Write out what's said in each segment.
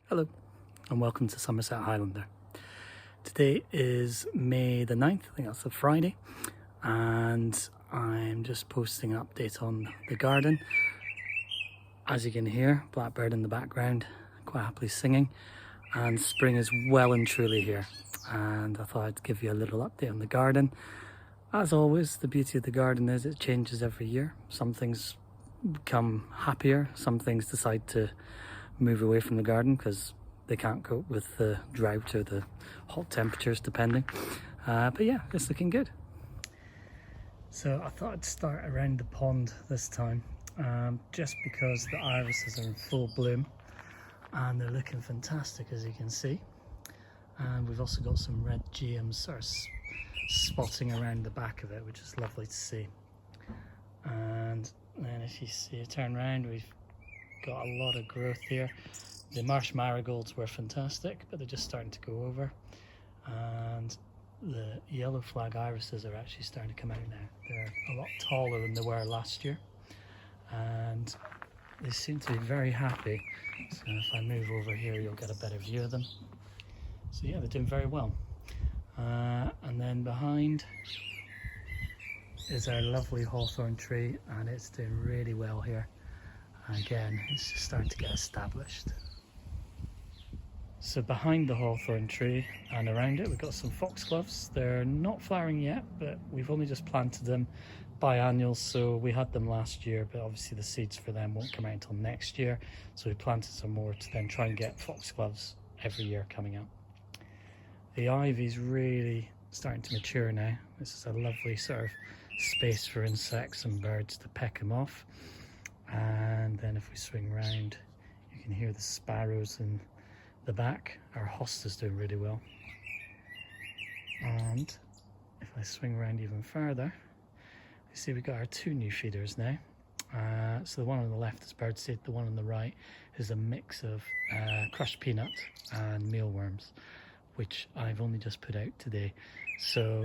Hello and welcome to Somerset Highlander. Today is May the 9th, I think that's a Friday, and I'm just posting an update on the garden. As you can hear, blackbird in the background, quite happily singing, and spring is well and truly here. And I thought I'd give you a little update on the garden. As always, the beauty of the garden is it changes every year. Some things become happier, some things decide to move away from the garden because they can't cope with the drought or the hot temperatures depending. But yeah, it's looking good. So I thought I'd start around the pond this time, just because the irises are in full bloom and they're looking fantastic, as you can see. And we've also got some red geums sort of spotting around the back of it, which is lovely to see. And then if you see it turn around, we've got a lot of growth here. The marsh marigolds were fantastic, but they're just starting to go over, and the yellow flag irises are actually starting to come out now. They're a lot taller than they were last year, and they seem to be very happy. So if I move over here, you'll get a better view of them. So yeah, they're doing very well. And then behind is our lovely hawthorn tree, and it's doing really well here. Again, it's just starting to get established. So behind the hawthorn tree and around it, we've got some foxgloves. They're not flowering yet, but we've only just planted them, biennials, so we had them last year, but obviously the seeds for them won't come out until next year. So we planted some more to then try and get foxgloves every year coming out. The ivy's really starting to mature now. This is a lovely sort of space for insects and birds to peck them off. And then if we swing round, you can hear the sparrows in the back. Our hosta's doing really well. And if I swing around even further, you see we've got our two new feeders now. So the one on the left is birdseed, the one on the right is a mix of crushed peanut and mealworms, which I've only just put out today. So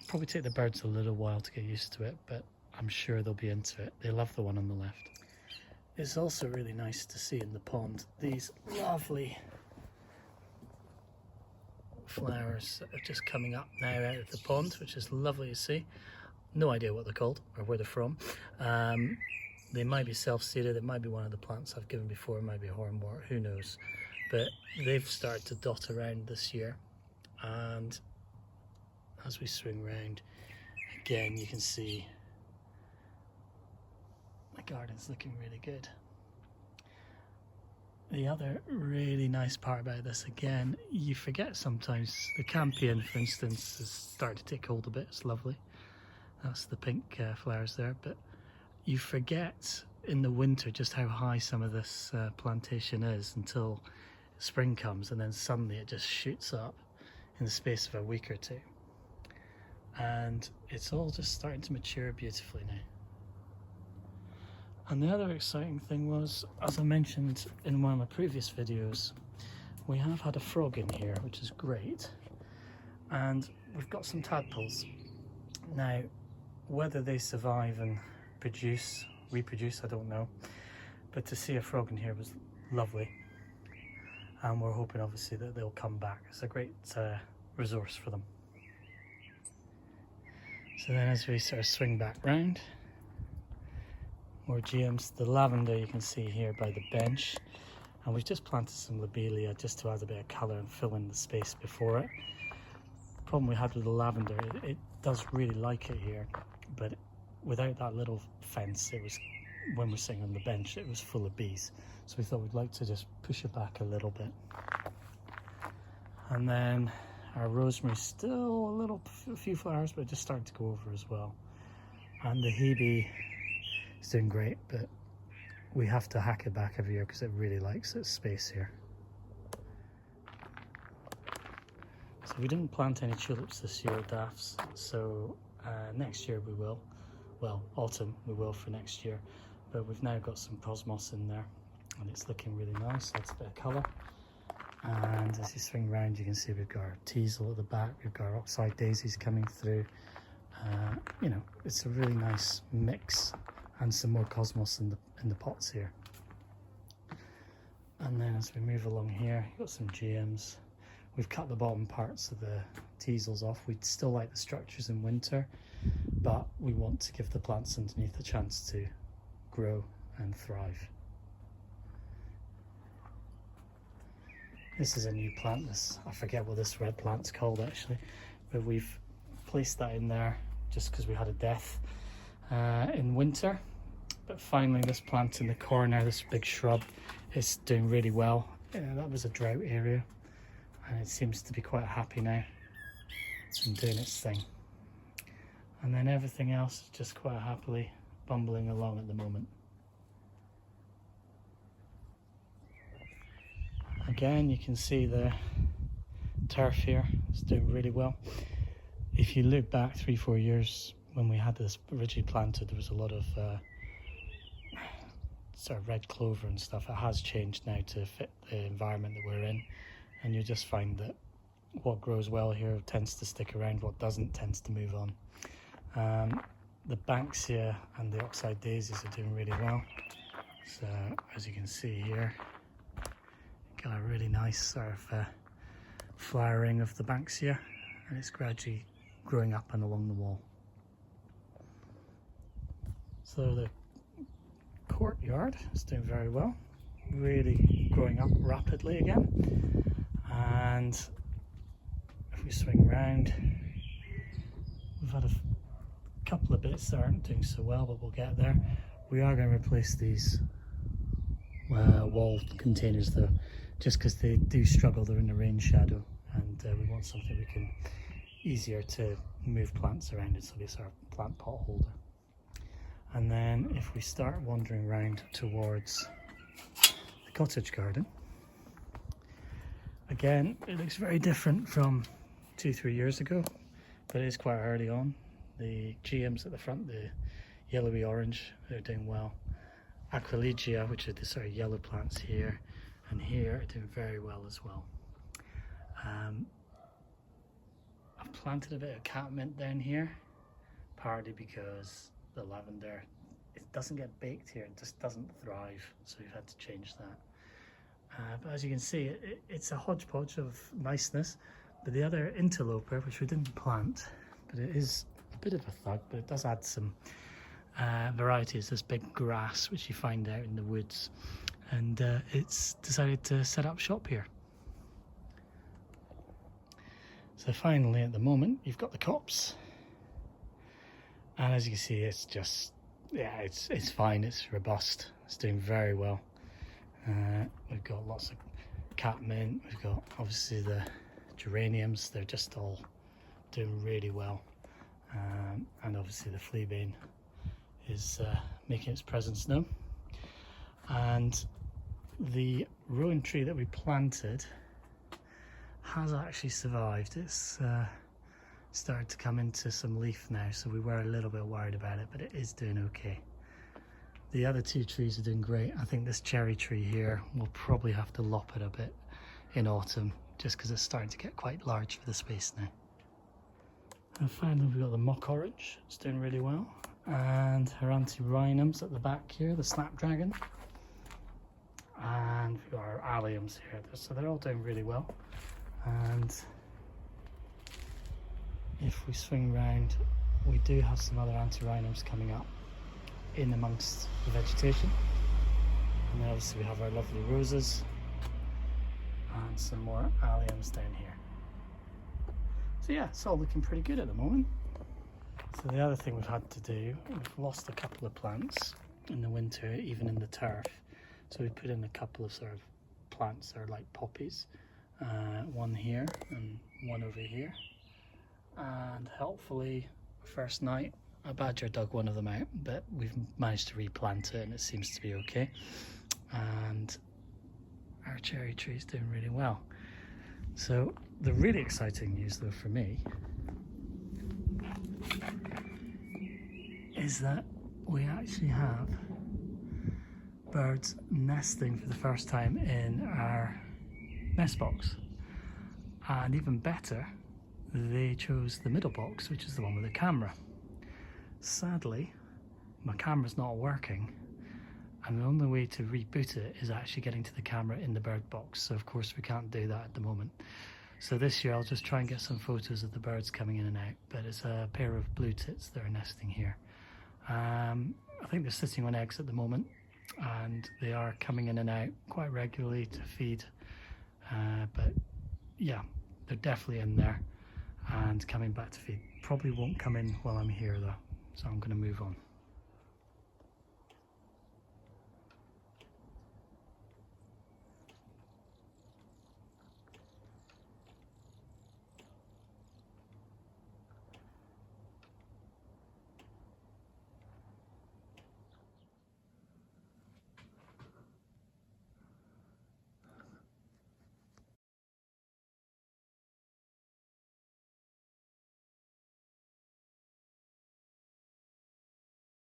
probably take the birds a little while to get used to it, but I'm sure they'll be into it. They love the one on the left. It's also really nice to see in the pond these lovely flowers that are just coming up now out of the pond, which is lovely to see. No idea what they're called or where they're from. They might be self-seeded, it might be one of the plants I've given before, it might be a hornwort, who knows. But they've started to dot around this year, and as we swing round, again you can see the garden's looking really good. The other really nice part about this, again, you forget sometimes, the campion for instance has started to take hold a bit, it's lovely. That's the pink flowers there, but you forget in the winter just how high some of this plantation is until spring comes, and then suddenly it just shoots up in the space of a week or two. And it's all just starting to mature beautifully now. And the other exciting thing was, as I mentioned in one of my previous videos, we have had a frog in here, which is great. And we've got some tadpoles. Now, whether they survive and reproduce, I don't know. But to see a frog in here was lovely. And we're hoping obviously that they'll come back. It's a great resource for them. So then as we sort of swing back round, more geums. The lavender you can see here by the bench, and we've just planted some lobelia just to add a bit of colour and fill in the space before it. The problem we had with the lavender, it does really like it here, but without that little fence, it was, when we're sitting on the bench, it was full of bees. So we thought we'd like to just push it back a little bit. And then our rosemary, still a few flowers, but just starting to go over as well. And the hebe is doing great, but we have to hack it back every year because it really likes its space here. So we didn't plant any tulips this year, daffs, so next year we will. Well, autumn we will for next year, but we've now got some cosmos in there and it's looking really nice. That's a bit of colour. And as you swing around, you can see we've got our teasel at the back, we've got our oxeye daisies coming through. You know, it's a really nice mix, and some more cosmos in the pots here. And then as we move along here, you've got some GMs. We've cut the bottom parts of the teasels off. We'd still like the structures in winter, but we want to give the plants underneath a chance to grow and thrive. This is a new plant. I forget what this red plant's called actually, but we've placed that in there just because we had a death in winter. But finally this plant in the corner, this big shrub, is doing really well. That was a drought area and it seems to be quite happy now and doing its thing. And then everything else is just quite happily bumbling along at the moment. Again, you can see the turf here is doing really well. If you look back 3-4 years when we had this originally planted, there was a lot of sort of red clover and stuff. It has changed now to fit the environment that we're in, and you just find that what grows well here tends to stick around, what doesn't tends to move on. The Banksia and the Oxeye Daisies are doing really well. So as you can see here, got a really nice sort of flowering of the Banksia, and it's gradually growing up and along the wall. So the courtyard is doing very well, really growing up rapidly again. And if we swing round, we've had a couple of bits that aren't doing so well, but we'll get there. We are going to replace these wall containers though, just because they do struggle. They're in the rain shadow, and we want something we can easier to move plants around in, so it's our plant pot holder. And then if we start wandering around towards the cottage garden, again it looks very different from 2-3 years ago, but it is quite early on. The GMs at the front, the yellowy orange, they're doing well. Aquilegia, which are the sort of yellow plants here and here, are doing very well as well. I've planted a bit of catmint down here, partly because the lavender, it doesn't get baked here, it just doesn't thrive, so we've had to change that. But as you can see, it's a hodgepodge of niceness. But the other interloper, which we didn't plant, but it is a bit of a thug, but it does add some variety, is this big grass which you find out in the woods, and it's decided to set up shop here. So finally, at the moment, you've got the copse. And as you can see, it's just, yeah, it's fine, it's robust, it's doing very well. We've got lots of catmint, we've got obviously the geraniums, they're just all doing really well. And obviously the fleabane is making its presence known. And the rowan tree that we planted has actually survived. It's started to come into some leaf now, so we were a little bit worried about it, but it is doing okay. The other two trees are doing great. I think this cherry tree here, we'll probably have to lop it a bit in autumn, just because it's starting to get quite large for the space now. And finally we've got the mock orange, it's doing really well, and Heranthurynums at the back here, the snapdragon, and we've got our alliums here, so they're all doing really well. And if we swing round, we do have some other Anthurynums coming up in amongst the vegetation, and then obviously we have our lovely roses and some more alliums down here. So yeah, it's all looking pretty good at the moment. So the other thing we've had to do, we've lost a couple of plants in the winter, even in the turf, so we put in a couple of sort of plants that are like poppies, one here and one over here. And helpfully, first night, a badger dug one of them out, but we've managed to replant it and it seems to be okay. And our cherry tree is doing really well. So the really exciting news though for me is that we actually have birds nesting for the first time in our nest box. And even better, they chose the middle box, which is the one with the camera. Sadly, my camera's not working, and the only way to reboot it is actually getting to the camera in the bird box. So of course we can't do that at the moment. So this year I'll just try and get some photos of the birds coming in and out, but it's a pair of blue tits that are nesting here. I think they're sitting on eggs at the moment, and they are coming in and out quite regularly to feed, but yeah, they're definitely in there and coming back to feed. Probably won't come in while I'm here though, so I'm going to move on.